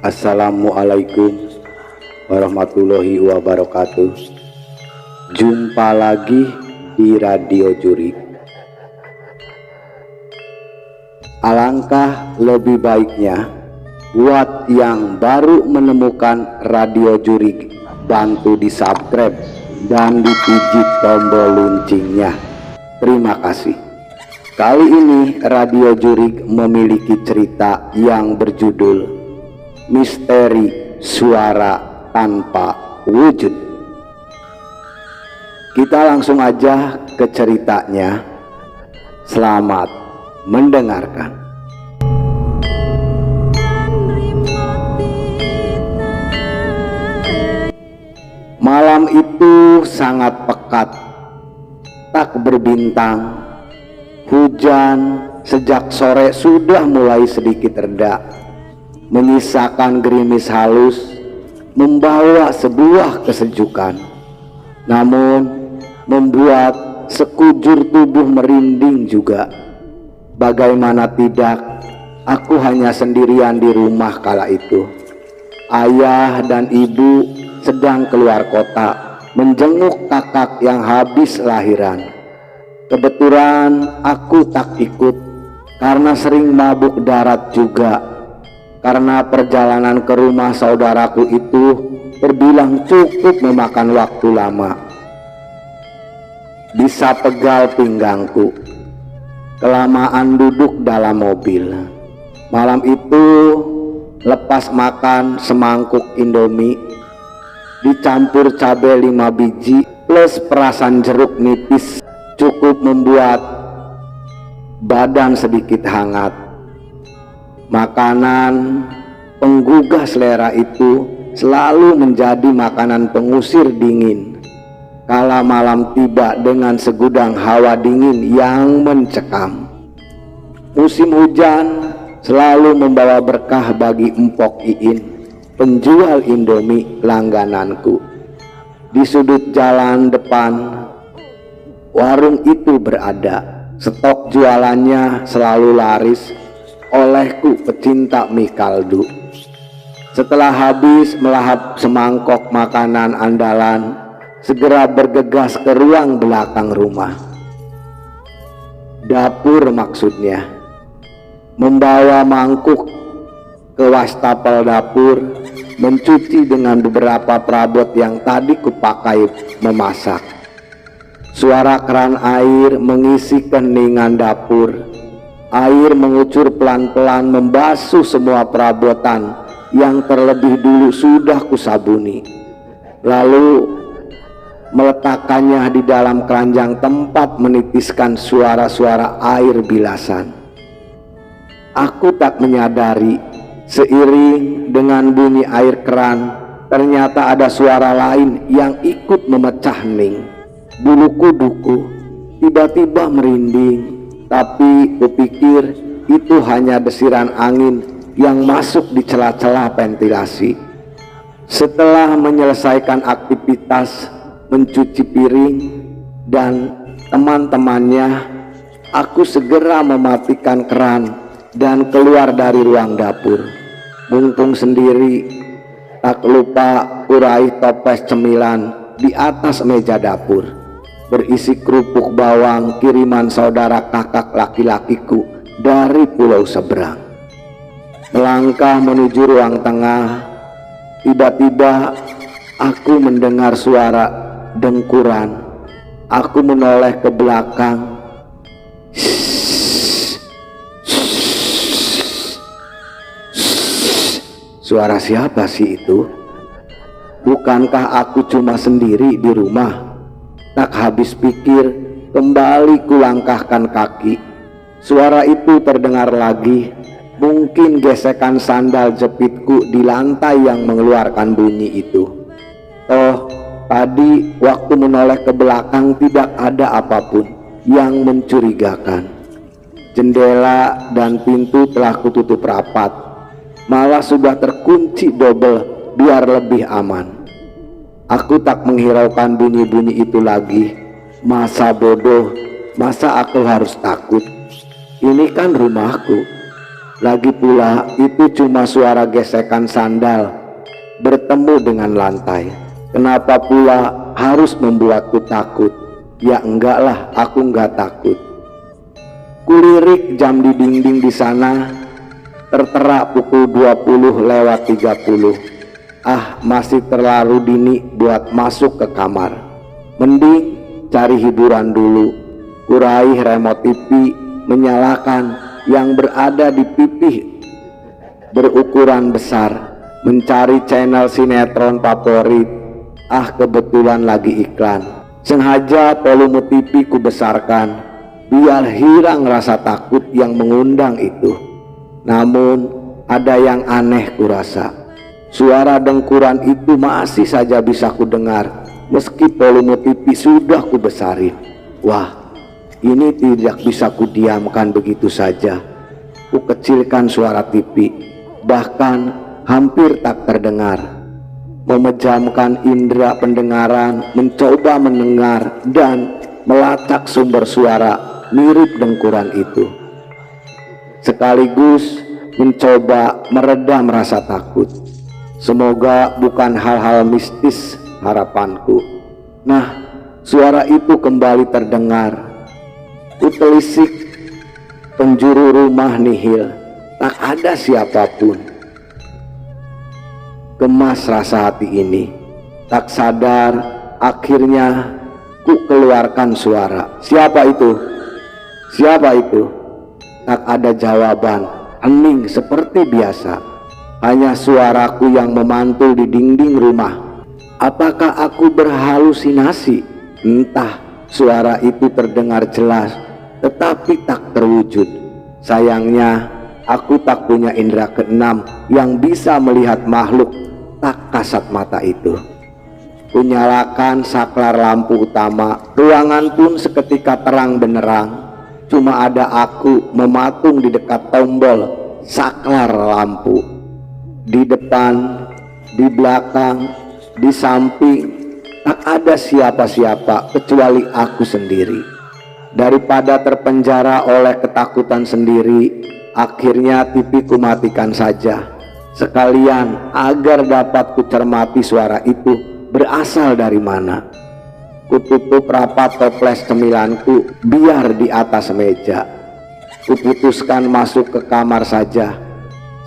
Assalamualaikum warahmatullahi wabarakatuh. Jumpa lagi di Radio Jurik. Alangkah lebih baiknya buat yang baru menemukan Radio Jurik, bantu di subscribe dan dipijit tombol loncengnya. Terima kasih. Kali ini Radio Jurik memiliki cerita yang berjudul Misteri Suara Tanpa Wujud. Kita langsung aja ke ceritanya. Selamat mendengarkan. Malam itu sangat pekat, tak berbintang. Hujan sejak sore sudah mulai sedikit reda, menyisakan gerimis halus, membawa sebuah kesejukan, namun membuat sekujur tubuh merinding juga. Bagaimana tidak, aku hanya sendirian di rumah kala itu. Ayah dan ibu sedang keluar kota menjenguk kakak yang habis lahiran. Kebetulan aku tak ikut karena sering mabuk darat juga. Karena perjalanan ke rumah saudaraku itu terbilang cukup memakan waktu lama. Bisa pegal pinggangku kelamaan duduk dalam mobil. Malam itu lepas makan semangkuk Indomie dicampur cabai 5 biji plus perasan jeruk nipis cukup membuat badan sedikit hangat. Makanan penggugah selera itu selalu menjadi makanan pengusir dingin kala malam tiba dengan segudang hawa dingin yang mencekam. Musim hujan selalu membawa berkah bagi Empok Iin, penjual Indomie langgananku. Di sudut jalan depan warung itu berada. Stok jualannya selalu laris olehku pecinta mie kaldu. Setelah habis melahap semangkok makanan andalan, segera bergegas ke ruang belakang rumah. Dapur maksudnya. Membawa mangkuk ke wastafel dapur, mencuci dengan beberapa perabot yang tadi kupakai memasak. Suara keran air mengisi keheningan dapur. Air mengucur pelan-pelan membasuh semua perabotan yang terlebih dulu sudah kusabuni, lalu meletakkannya di dalam keranjang tempat menitiskan suara-suara air bilasan. Aku tak menyadari, seiring dengan bunyi air keran, ternyata ada suara lain yang ikut memecah hening. Bulu kuduku tiba-tiba merinding. Tapi kupikir itu hanya desiran angin yang masuk di celah-celah ventilasi. Setelah menyelesaikan aktivitas mencuci piring dan teman-temannya, aku segera mematikan keran dan keluar dari ruang dapur. Mumpung sendiri, tak lupa kurai toples cemilan di atas meja dapur, berisi kerupuk bawang kiriman saudara kakak laki-lakiku dari pulau seberang. Melangkah menuju ruang tengah, tiba-tiba aku mendengar suara dengkuran. Aku menoleh ke belakang. Suara siapa sih itu? Bukankah aku cuma sendiri di rumah? Tak habis pikir, kembali kulangkahkan kaki. Suara itu terdengar lagi, mungkin gesekan sandal jepitku di lantai yang mengeluarkan bunyi itu. Toh, tadi waktu menoleh ke belakang tidak ada apapun yang mencurigakan. Jendela dan pintu telah kututup rapat, malah sudah terkunci double biar lebih aman. Aku tak menghiraukan bunyi-bunyi itu lagi. Masa bodoh, masa aku harus takut? Ini kan rumahku. Lagi pula itu cuma suara gesekan sandal bertemu dengan lantai. Kenapa pula harus membuatku takut? Ya enggak lah, aku enggak takut. Kulirik jam di dinding di sana, tertera pukul 20:30. Masih terlalu dini buat masuk ke kamar. Mending cari hiburan dulu. Kuraih remote TV, menyalakan yang berada di pipih berukuran besar, mencari channel sinetron favorit. Kebetulan lagi iklan. Sengaja volume TV ku besarkan biar hilang rasa takut yang mengundang itu. Namun ada yang aneh kurasa. Suara dengkuran itu masih saja bisa ku dengar meski volume TV sudah ku besarin. Wah, ini tidak bisa ku diamkan begitu saja. Ku kecilkan suara TV, bahkan hampir tak terdengar. Memejamkan indera pendengaran, mencoba mendengar dan melacak sumber suara mirip dengkuran itu. Sekaligus mencoba meredam rasa takut. Semoga bukan hal-hal mistis, harapanku. Nah, suara itu kembali terdengar. Kutelisik penjuru rumah nihil, tak ada siapapun. Gemas rasa hati ini. Tak sadar akhirnya ku keluarkan suara. Siapa itu? Siapa itu? Tak ada jawaban. Hening seperti biasa. Hanya suaraku yang memantul di dinding rumah. Apakah aku berhalusinasi? Entah, suara itu terdengar jelas tetapi tak terwujud. Sayangnya aku tak punya indera keenam yang bisa melihat makhluk tak kasat mata itu. Kunyalakan saklar lampu utama. Ruangan pun seketika terang benderang. Cuma ada aku mematung di dekat tombol saklar lampu. Di depan, di belakang, di samping, tak ada siapa-siapa kecuali aku sendiri. Daripada terpenjara oleh ketakutan sendiri, akhirnya TV ku matikan saja. Sekalian agar dapat kucermati suara itu berasal dari mana. Kututup rapat toples cemilanku biar di atas meja. Kuputuskan masuk ke kamar saja.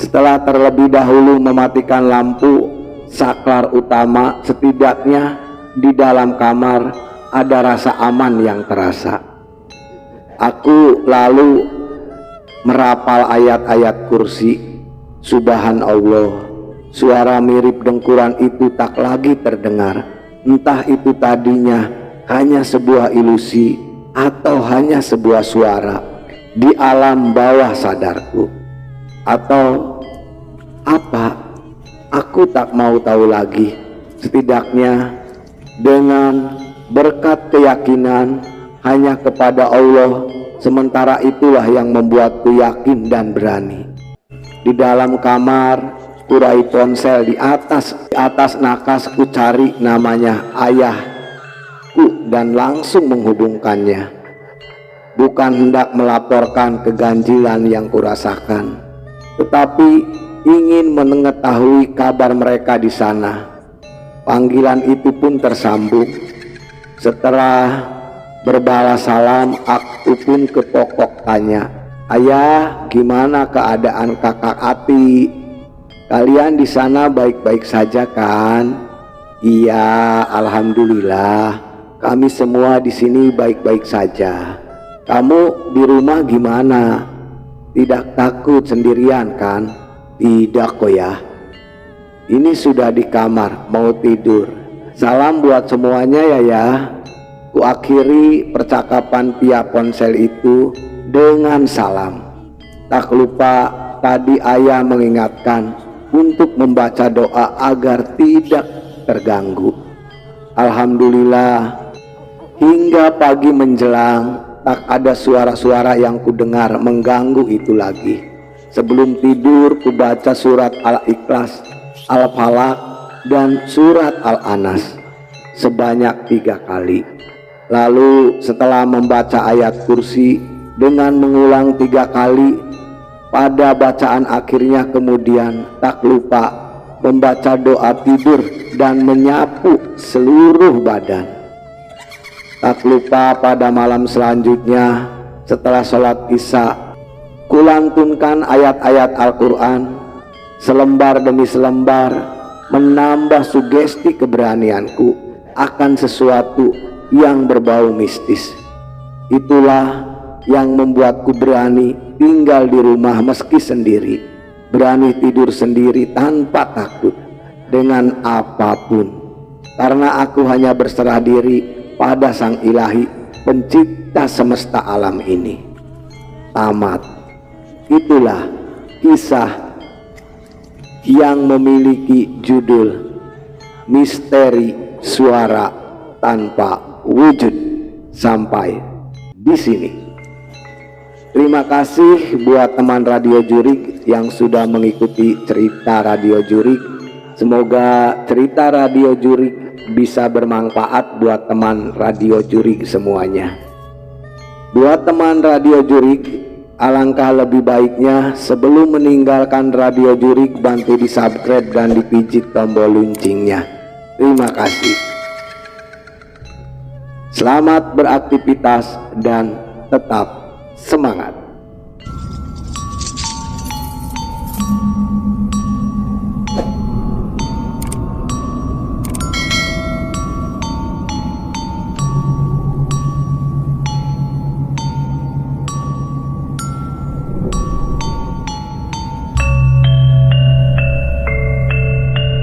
Setelah terlebih dahulu mematikan lampu saklar utama, setidaknya di dalam kamar ada rasa aman yang terasa. Aku lalu merapal ayat-ayat kursi. Subhanallah, suara mirip dengkuran itu tak lagi terdengar. Entah itu tadinya hanya sebuah ilusi atau hanya sebuah suara di alam bawah sadarku, atau apa? Aku tak mau tahu lagi. Setidaknya dengan berkat keyakinan hanya kepada Allah, sementara itulah yang membuatku yakin dan berani. Di dalam kamar kurai ponsel di atas nakas, ku cari namanya ayahku dan langsung menghubungkannya. Bukan hendak melaporkan keganjilan yang kurasakan, tetapi ingin mengetahui kabar mereka di sana. Panggilan itu pun tersambung. Setelah berbalas salam, aku pun ke pokok tanya, "Ayah, gimana keadaan kakak Ati? Kalian di sana baik-baik saja kan?" "Iya, alhamdulillah. Kami semua di sini baik-baik saja. Kamu di rumah gimana? Tidak takut sendirian kan?" "Tidak kok ya. Ini sudah di kamar, mau tidur. Salam buat semuanya ya." Ku akhiri percakapan via ponsel itu dengan salam. Tak lupa tadi ayah mengingatkan untuk membaca doa agar tidak terganggu. Alhamdulillah, hingga pagi menjelang tak ada suara-suara yang kudengar mengganggu itu lagi. Sebelum tidur ku baca surat Al-Ikhlas, Al-Falaq, dan surat Al-Anas sebanyak 3 kali. Lalu setelah membaca ayat kursi dengan mengulang 3 kali, Pada bacaan akhirnya kemudian tak lupa membaca doa tidur dan menyapu seluruh badan. Tak lupa pada malam selanjutnya setelah sholat isya, kulantunkan ayat-ayat Al-Quran selembar demi selembar, menambah sugesti keberanianku akan sesuatu yang berbau mistis. Itulah yang membuatku berani tinggal di rumah meski sendiri, berani tidur sendiri tanpa takut dengan apapun, karena aku hanya berserah diri pada Sang Ilahi pencipta semesta alam ini. Tamat. Itulah kisah yang memiliki judul Misteri Suara Tanpa Wujud. Sampai di sini. Terima kasih buat teman Radio Jurik yang sudah mengikuti cerita Radio Jurik. Semoga cerita Radio Jurik bisa bermanfaat buat teman Radio Jurik semuanya. Buat teman Radio Jurik, alangkah lebih baiknya sebelum meninggalkan Radio Jurik bantu di subscribe dan dipijit tombol loncengnya. Terima kasih. Selamat beraktivitas dan tetap semangat.